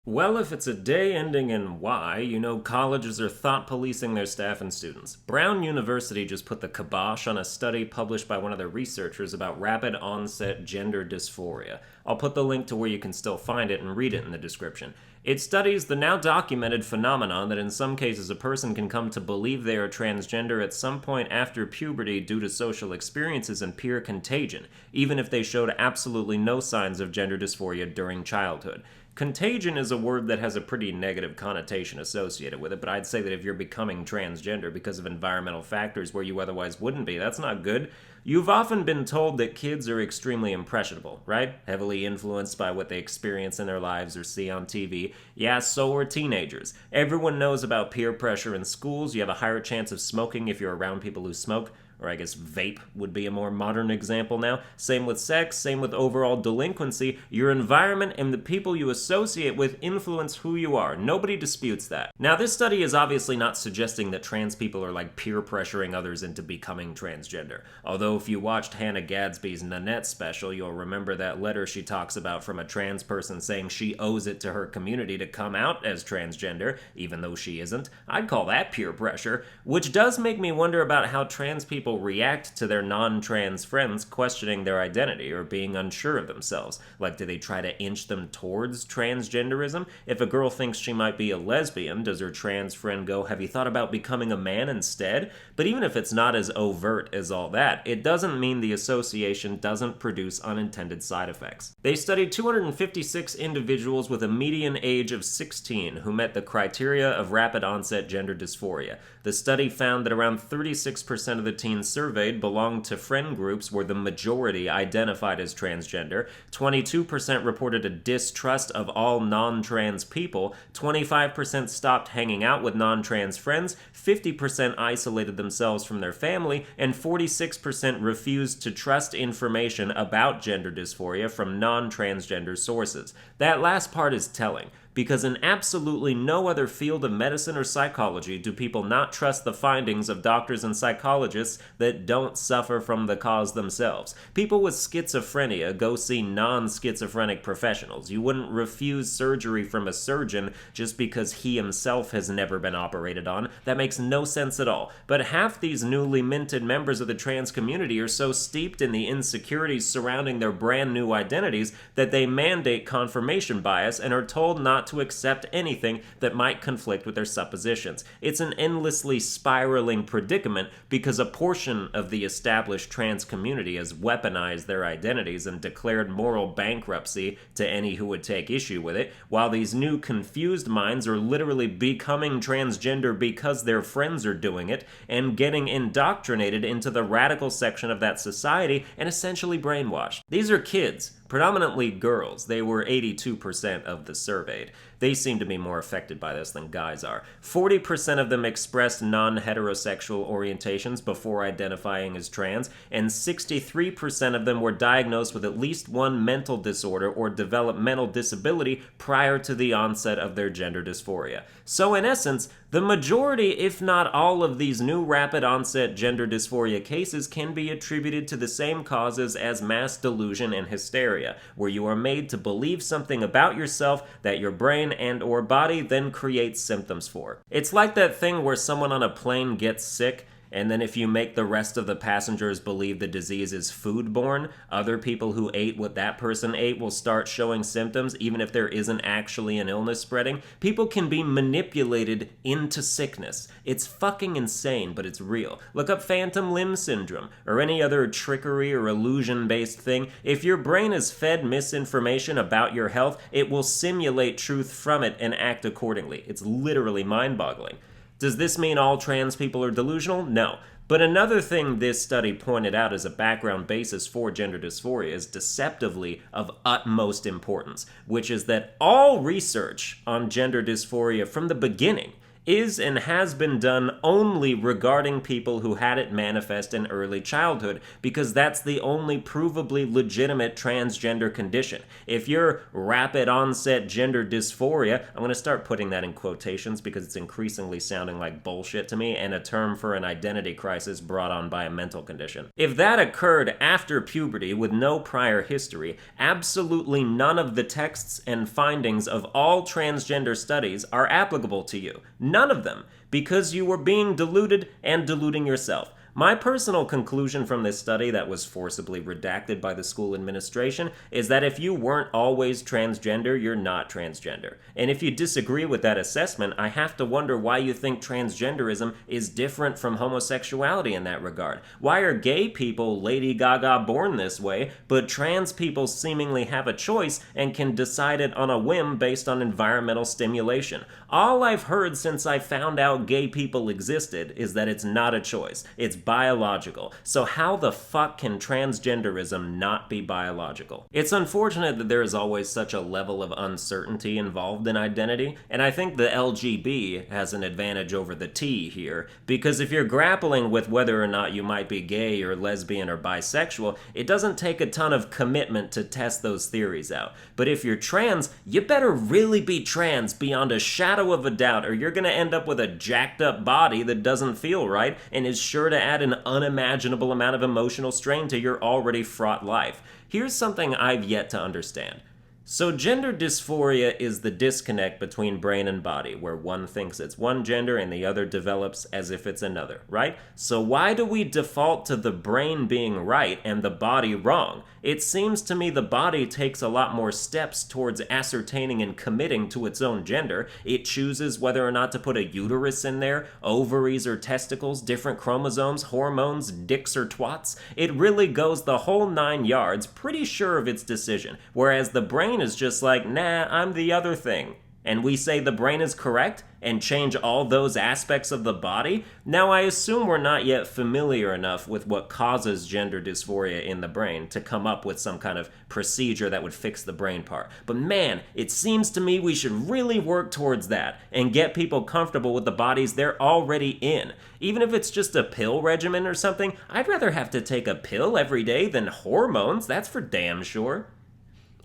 Well, if it's a day ending in Y, you know colleges are thought policing their staff and students. Brown University just put the kibosh on a study published by one of their researchers about rapid onset gender dysphoria. I'll put the link to where you can still find it and read it in the description. It studies the now documented phenomenon that in some cases a person can come to believe they are transgender at some point after puberty due to social experiences and peer contagion, even if they showed absolutely no signs of gender dysphoria during childhood. Contagion is a word that has a pretty negative connotation associated with it, but I'd say that if you're becoming transgender because of environmental factors where you otherwise wouldn't be, that's not good. You've often been told that kids are extremely impressionable, right? Heavily influenced by what they experience in their lives or see on TV. Yeah, so are teenagers. Everyone knows about peer pressure in schools. You have a higher chance of smoking if you're around people who smoke. Or I guess vape would be a more modern example now. Same with sex, same with overall delinquency. Your environment and the people you associate with influence who you are. Nobody disputes that. Now, this study is obviously not suggesting that trans people are like peer pressuring others into becoming transgender. Although if you watched Hannah Gadsby's Nanette special, you'll remember that letter she talks about from a trans person saying she owes it to her community to come out as transgender, even though she isn't. I'd call that peer pressure, which does make me wonder about how trans people react to their non-trans friends questioning their identity or being unsure of themselves. Like, do they try to inch them towards transgenderism? If a girl thinks she might be a lesbian, does her trans friend go, "Have you thought about becoming a man instead?" But even if it's not as overt as all that, it doesn't mean the association doesn't produce unintended side effects. They studied 256 individuals with a median age of 16 who met the criteria of rapid onset gender dysphoria. The study found that around 36% of the teens surveyed belonged to friend groups where the majority identified as transgender, 22% reported a distrust of all non-trans people, 25% stopped hanging out with non-trans friends, 50% isolated themselves from their family, and 46% refused to trust information about gender dysphoria from non-transgender sources. That last part is telling, because in absolutely no other field of medicine or psychology do people not trust the findings of doctors and psychologists that don't suffer from the cause themselves. People with schizophrenia go see non-schizophrenic professionals. You wouldn't refuse surgery from a surgeon just because he himself has never been operated on. That makes no sense at all. But half these newly minted members of the trans community are so steeped in the insecurities surrounding their brand new identities that they mandate confirmation bias and are told not to accept anything that might conflict with their suppositions. It's an endlessly spiraling predicament because a portion of the established trans community has weaponized their identities and declared moral bankruptcy to any who would take issue with it, while these new confused minds are literally becoming transgender because their friends are doing it and getting indoctrinated into the radical section of that society and essentially brainwashed. These are kids, predominantly girls. They were 82% of the surveyed. They seem to be more affected by this than guys are. 40% of them expressed non-heterosexual orientations before identifying as trans, and 63% of them were diagnosed with at least one mental disorder or developmental disability prior to the onset of their gender dysphoria. So in essence, the majority, if not all, of these new rapid onset gender dysphoria cases can be attributed to the same causes as mass delusion and hysteria, where you are made to believe something about yourself that your brain and or body then creates symptoms for. It's like that thing where someone on a plane gets sick, and then if you make the rest of the passengers believe the disease is foodborne, other people who ate what that person ate will start showing symptoms even if there isn't actually an illness spreading. People can be manipulated into sickness. It's fucking insane, but it's real. Look up phantom limb syndrome or any other trickery or illusion-based thing. If your brain is fed misinformation about your health, it will simulate truth from it and act accordingly. It's literally mind-boggling. Does this mean all trans people are delusional? No. But another thing this study pointed out as a background basis for gender dysphoria is deceptively of utmost importance, which is that all research on gender dysphoria from the beginning is and has been done only regarding people who had it manifest in early childhood, because that's the only provably legitimate transgender condition. If you're rapid onset gender dysphoria, I'm going to start putting that in quotations because it's increasingly sounding like bullshit to me and a term for an identity crisis brought on by a mental condition. If that occurred after puberty with no prior history, absolutely none of the texts and findings of all transgender studies are applicable to you. None of them, because you were being deluded and deluding yourself. My personal conclusion from this study that was forcibly redacted by the school administration is that if you weren't always transgender, you're not transgender. And if you disagree with that assessment, I have to wonder why you think transgenderism is different from homosexuality in that regard. Why are gay people Lady Gaga born this way, but trans people seemingly have a choice and can decide it on a whim based on environmental stimulation? All I've heard since I found out gay people existed is that it's not a choice. It's biological. So how the fuck can transgenderism not be biological? It's unfortunate that there is always such a level of uncertainty involved in identity, and I think the LGB has an advantage over the T here, because if you're grappling with whether or not you might be gay or lesbian or bisexual, it doesn't take a ton of commitment to test those theories out. But if you're trans, you better really be trans beyond a shadow of a doubt, or you're gonna end up with a jacked up body that doesn't feel right and is sure to add an unimaginable amount of emotional strain to your already fraught life. Here's something I've yet to understand. So gender dysphoria is the disconnect between brain and body, where one thinks it's one gender and the other develops as if it's another, right? So why do we default to the brain being right and the body wrong? It seems to me the body takes a lot more steps towards ascertaining and committing to its own gender. It chooses whether or not to put a uterus in there, ovaries or testicles, different chromosomes, hormones, dicks or twats. It really goes the whole 9 yards, pretty sure of its decision, whereas the brain is just like, nah, I'm the other thing. And we say the brain is correct and change all those aspects of the body? Now, I assume we're not yet familiar enough with what causes gender dysphoria in the brain to come up with some kind of procedure that would fix the brain part. But man, it seems to me we should really work towards that and get people comfortable with the bodies they're already in. Even if it's just a pill regimen or something, I'd rather have to take a pill every day than hormones, that's for damn sure.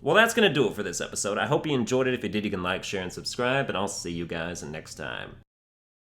Well, that's going to do it for this episode. I hope you enjoyed it. If you did, you can like, share, and subscribe, and I'll see you guys next time.